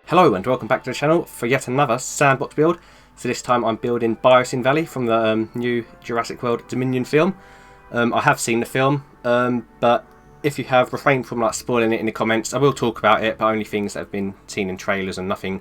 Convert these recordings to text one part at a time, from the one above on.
Hello and welcome back to the channel for yet another sandbox build. So this time I'm building Biosyn Valley from the new Jurassic World Dominion film. I have seen the film, but if you have, refrain from spoiling it in the comments. I will talk about it, but only things that have been seen in trailers and nothing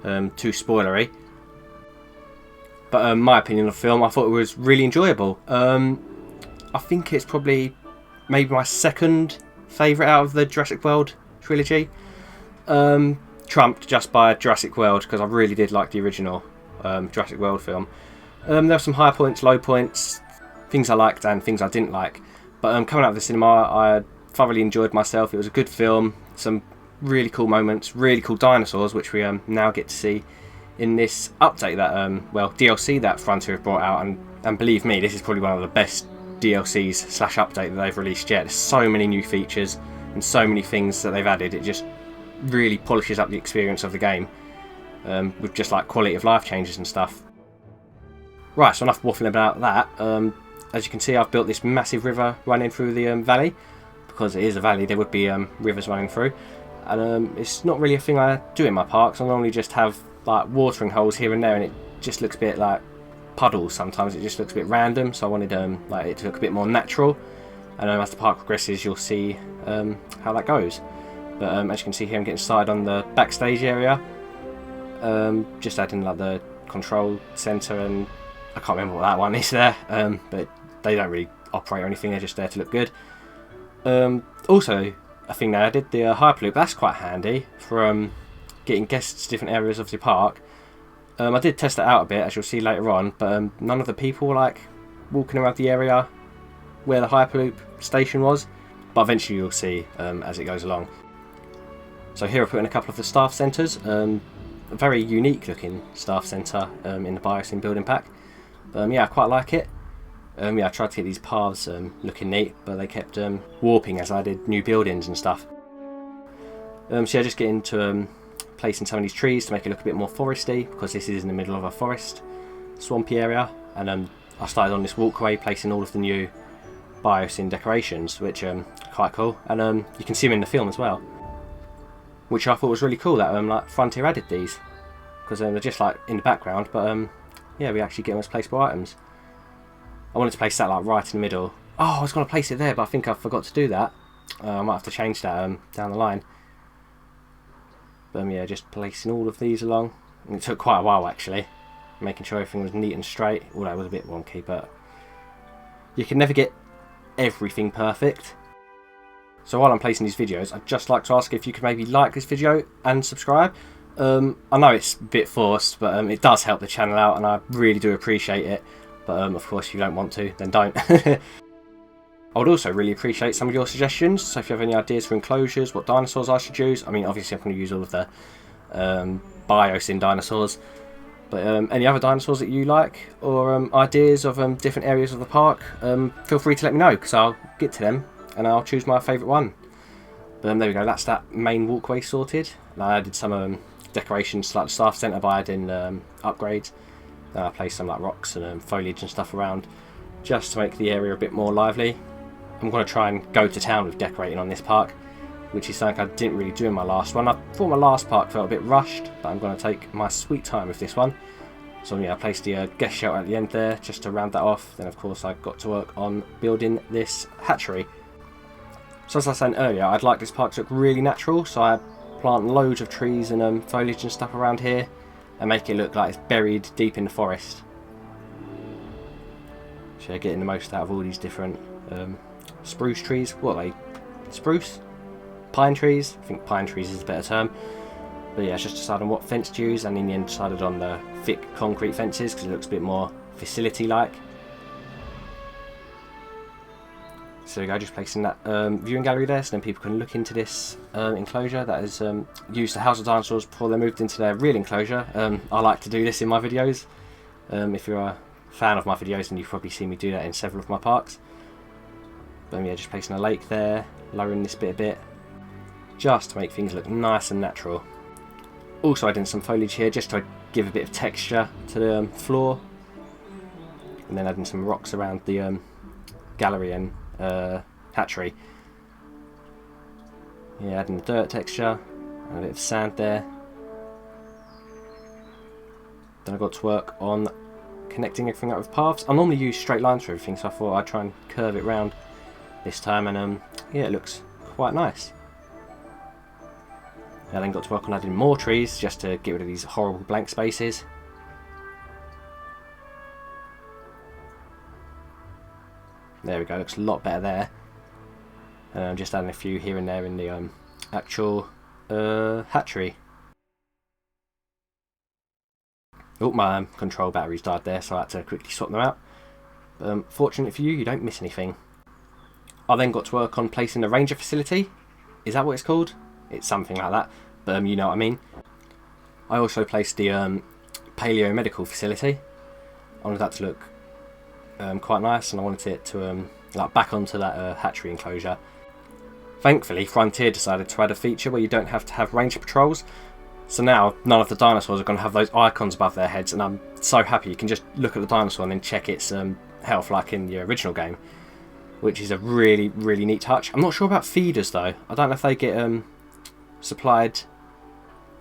too spoilery. But my opinion of the film, I thought it was really enjoyable. I think it's probably maybe my second favourite out of the Jurassic World trilogy. Trumped just by Jurassic World, because I really did like the original Jurassic World film. There were some high points, low points, things I liked and things I didn't like. But coming out of the cinema, I thoroughly enjoyed myself. It was a good film, some really cool moments, really cool dinosaurs, which we now get to see in this update that, DLC that Frontier have brought out. And believe me, this is probably one of the best DLCs / update that they've released yet. There's so many new features and so many things that they've added. It just really polishes up the experience of the game with just quality of life changes and stuff. Right, so enough waffling about that. As you can see, I've built this massive river running through the valley. Because it is a valley, there would be rivers running through, and it's not really a thing I do in my parks. I normally just have watering holes here and there, and it just looks a bit like puddles sometimes. It just looks a bit random, so I wanted it to look a bit more natural. And as the park progresses, you'll see how that goes. But as you can see here, I'm getting started on the Backstage area. Just adding the control centre, and I can't remember what that one is there. But they don't really operate or anything, they're just there to look good. Also, a thing they added, the Hyperloop, that's quite handy for getting guests to different areas of the park. I did test it out a bit, as you'll see later on, but none of the people were walking around the area where the Hyperloop station was. But eventually you'll see as it goes along. So here I put in a couple of the staff centres, a very unique looking staff centre in the Biosyn building pack. Yeah, I quite like it. Yeah, I tried to get these paths looking neat, but they kept warping as I did new buildings and stuff. So yeah, just get into placing some of these trees to make it look a bit more foresty, because this is in the middle of a forest, swampy area. And I started on this walkway, placing all of the new Biosyn decorations, which are quite cool. And you can see them in the film as well, which I thought was really cool that Frontier added these, because they're just in the background, but yeah, we actually get them as placeable items. I wanted to place that right in the middle. Oh, I was going to place it there, but I think I forgot to do that. I might have to change that down the line. But yeah, just placing all of these along. And it took quite a while actually, making sure everything was neat and straight. Although it was a bit wonky, but you can never get everything perfect. So while I'm placing these videos, I'd just like to ask if you could maybe like this video and subscribe. I know it's a bit forced, but it does help the channel out, and I really do appreciate it. But of course, if you don't want to, then don't. I would also really appreciate some of your suggestions. So if you have any ideas for enclosures, what dinosaurs I should use. I mean, obviously I'm going to use all of the Biosyn dinosaurs. But any other dinosaurs that you like, or ideas of different areas of the park, feel free to let me know, because I'll get to them and I'll choose my favourite one. But there we go, that's that main walkway sorted. And I added some decorations to the staff centre by adding upgrades. I placed some rocks and foliage and stuff around, just to make the area a bit more lively. I'm going to try and go to town with decorating on this park, which is something I didn't really do in my last one. I thought my last park felt a bit rushed, but I'm going to take my sweet time with this one. So yeah, I placed the guest shelter at the end there, just to round that off. Then of course I got to work on building this hatchery. So as I said earlier, I'd like this park to look really natural, so I plant loads of trees and foliage and stuff around here, and make it look like it's buried deep in the forest. So yeah, getting the most out of all these different spruce trees. What are they? Spruce? Pine trees? I think pine trees is a better term. But yeah, it's just decided on what fence to use, and in the end decided on the thick concrete fences, because it looks a bit more facility-like. So there we go, just placing that viewing gallery there, so then people can look into this enclosure that is used to house the dinosaurs before they're moved into their real enclosure. I like to do this in my videos. If you're a fan of my videos, then you've probably seen me do that in several of my parks. But yeah, just placing a lake there, lowering this bit a bit, just to make things look nice and natural. Also adding some foliage here, just to give a bit of texture to the floor. And then adding some rocks around the gallery and hatchery. Yeah, adding the dirt texture and a bit of sand there. Then I got to work on connecting everything up with paths. I normally use straight lines for everything, so I thought I'd try and curve it round this time, and yeah, it looks quite nice. I then got to work on adding more trees just to get rid of these horrible blank spaces. There we go, looks a lot better there. And I'm just adding a few here and there in the actual hatchery. Oh, my control batteries died there, so I had to quickly swap them out. Fortunately for you, you don't miss anything. I then got to work on placing the ranger facility. Is that what it's called? It's something like that, but you know what I mean. I also placed the paleo medical facility. I wanted that to look quite nice, and I wanted it to like back onto that hatchery enclosure. Thankfully, Frontier decided to add a feature where you don't have to have ranger patrols. So now none of the dinosaurs are going to have those icons above their heads, and I'm so happy you can just look at the dinosaur and then check its health like in the original game, which is a really, really neat touch. I'm not sure about feeders though. I don't know if they get supplied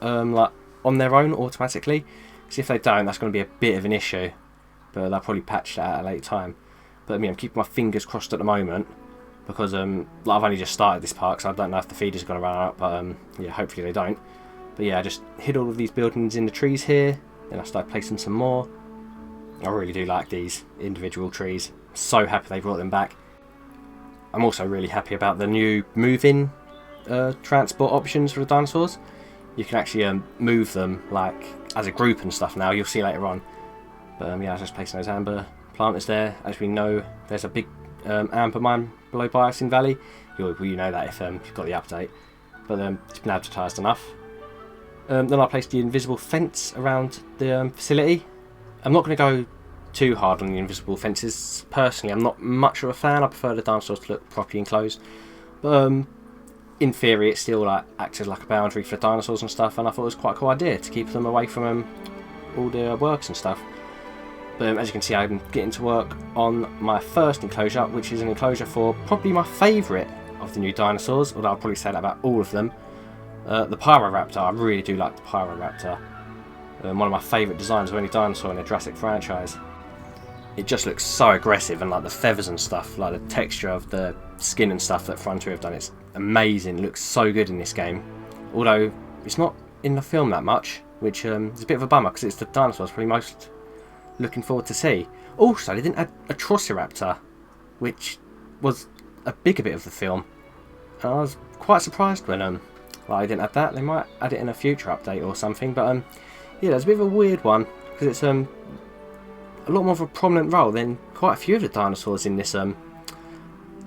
like on their own automatically, because if they don't, that's going to be a bit of an issue, but they'll probably patch that at a later time. But I mean, I'm keeping my fingers crossed at the moment, because like, I've only just started this park, so I don't know if the feeders are going to run out, but yeah, hopefully they don't. But yeah, I just hid all of these buildings in the trees here, then I started placing some more. I really do like these individual trees. I'm so happy they brought them back. I'm also really happy about the new move-in transport options for the dinosaurs. You can actually move them like as a group and stuff now. You'll see later on. But yeah, I was just placing those amber planters there. As we know, there's a big amber mine below Biosyn Valley. You know that if you've got the update. But it's been advertised enough. Then I placed the invisible fence around the facility. I'm not going to go too hard on the invisible fences. Personally, I'm not much of a fan. I prefer the dinosaurs to look properly enclosed. But in theory, it still like acts as like a boundary for the dinosaurs and stuff. And I thought it was quite a cool idea to keep them away from all the works and stuff. But as you can see, I'm getting to work on my first enclosure, which is an enclosure for probably my favourite of the new dinosaurs. Although I'll probably say that about all of them. The Pyroraptor. I really do like the Pyroraptor. One of my favourite designs of any dinosaur in the Jurassic franchise. It just looks so aggressive, and like the feathers and stuff, like the texture of the skin and stuff that Frontier have done, it's amazing. It looks so good in this game. Although it's not in the film that much, which is a bit of a bummer, because it's the dinosaurs probably most looking forward to see. Also, they didn't add a Trociraptor, which was a bigger bit of the film. And I was quite surprised when well, I didn't add that. They might add it in a future update or something, but yeah, it's a bit of a weird one, because it's a lot more of a prominent role than quite a few of the dinosaurs in this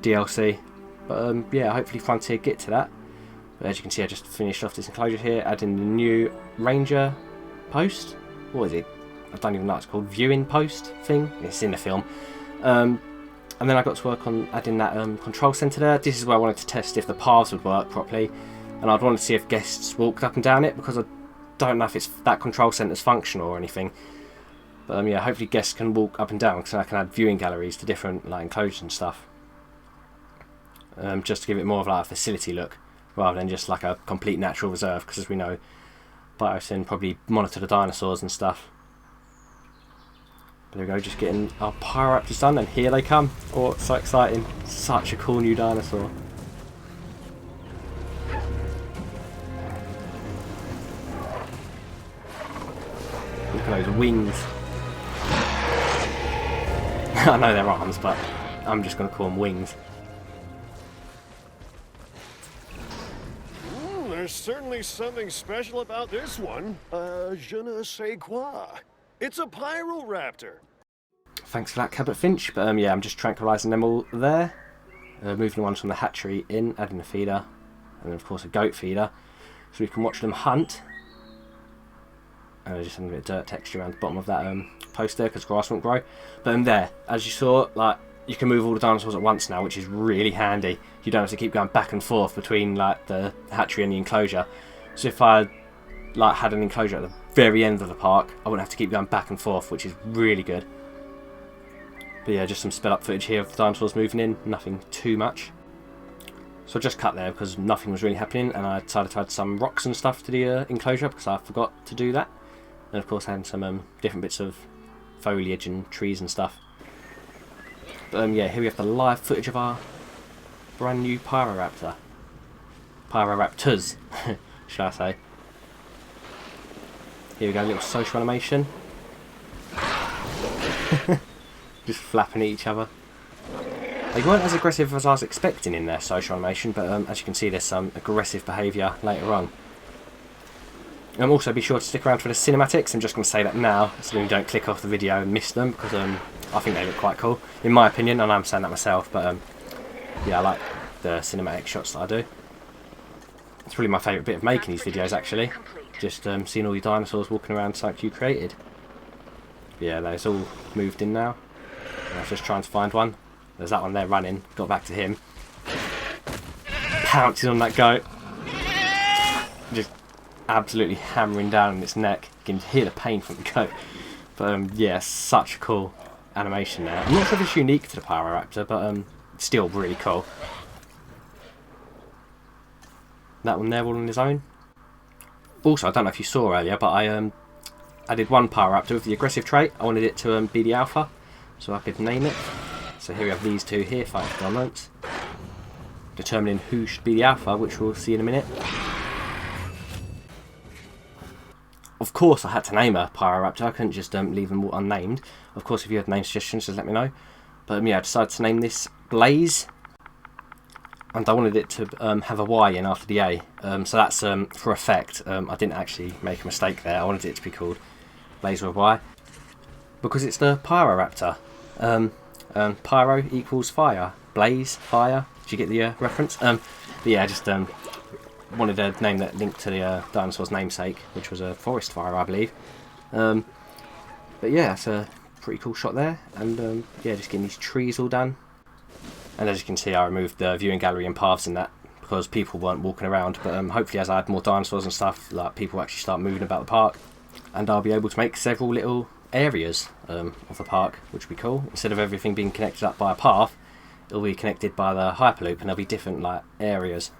DLC. But yeah, hopefully Frontier get to that. But as you can see, I just finished off this enclosure here, adding the new ranger post. What is it? I don't even know what it's called. Viewing post thing. It's in the film. And then I got to work on adding that control centre there. This is where I wanted to test if the paths would work properly. And I'd want to see if guests walked up and down it, because I don't know if it's that control centre's functional or anything. But yeah, hopefully guests can walk up and down, because I can add viewing galleries to different like enclosures and stuff. Just to give it more of like a facility look, rather than just like a complete natural reserve, because as we know, Biosyn probably monitor the dinosaurs and stuff. There we go, just getting our Pyroraptors done, and here they come. Oh, it's so exciting. Such a cool new dinosaur. Look at those wings. I know they're arms, but I'm just going to call them wings. There's certainly something special about this one. Je ne sais quoi. It's a Pyroraptor. Thanks for that, Cabot Finch. But yeah, I'm just tranquilising them all there. Moving the ones from the hatchery in, adding a feeder, and then of course a goat feeder, so we can watch them hunt. Just having a bit of dirt texture around the bottom of that post there, because grass won't grow. But there, as you saw, like you can move all the dinosaurs at once now, which is really handy. You don't have to keep going back and forth between like the hatchery and the enclosure. So if I like had an enclosure at the very end of the park, I wouldn't have to keep going back and forth, which is really good. But yeah, just some sped up footage here of the dinosaurs moving in, nothing too much. So I just cut there because nothing was really happening, and I decided to add some rocks and stuff to the enclosure because I forgot to do that. and of course had some different bits of foliage and trees and stuff. But yeah, here we have the live footage of our brand new Pyroraptor. Pyroraptors, should I say. Here we go, a little social animation. Just flapping at each other. They weren't as aggressive as I was expecting in their social animation, but as you can see, there's some aggressive behaviour later on. Also, be sure to stick around for the cinematics. I'm just going to say that now, so you don't click off the video and miss them, because I think they look quite cool, in my opinion, and I'm saying that myself, but yeah, I like the cinematic shots that I do. It's probably my favourite bit of making these videos, actually. Just seeing all your dinosaurs walking around like you created. Yeah, those all moved in now. I was just trying to find one. There's that one there running. Got back to him. Pouncing on that goat. Just absolutely hammering down on its neck. You can hear the pain from the goat. But yeah, such a cool animation there. I'm not sure if it's unique to the Pyroraptor, but it's still really cool. That one there all on his own. Also, I don't know if you saw earlier, but I added one Pyroraptor with the aggressive trait. I wanted it to be the alpha, so I could name it. So here we have these two here fighting for dominance, determining who should be the alpha, which we'll see in a minute. Of course, I had to name a Pyroraptor. I couldn't just leave them all unnamed. Of course, if you had name suggestions, just let me know. But yeah, I decided to name this Blaze. And I wanted it to have a Y in after the A, so that's for effect. I didn't actually make a mistake there. I wanted it to be called Blaze with a Y, because it's the Pyroraptor. Pyro equals fire, blaze, fire. Did you get the reference? But yeah, I just wanted a name that linked to the dinosaur's namesake, which was a forest fire, I believe. But yeah, it's a pretty cool shot there, and yeah, just getting these trees all done. And as you can see, I removed the viewing gallery and paths in that because people weren't walking around. But hopefully, as I add more dinosaurs and stuff, like people actually start moving about the park, and I'll be able to make several little areas of the park, which will be cool. Instead of everything being connected up by a path, it'll be connected by the Hyperloop, and there'll be different like areas.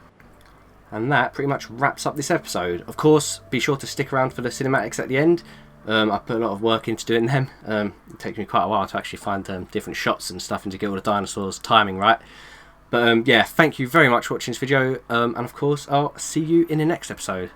And that pretty much wraps up this episode. Of course, be sure to stick around for the cinematics at the end. I put a lot of work into doing them. It takes me quite a while to actually find different shots and stuff and to get all the dinosaurs timing right. But yeah, thank you very much for watching this video, and of course I'll see you in the next episode.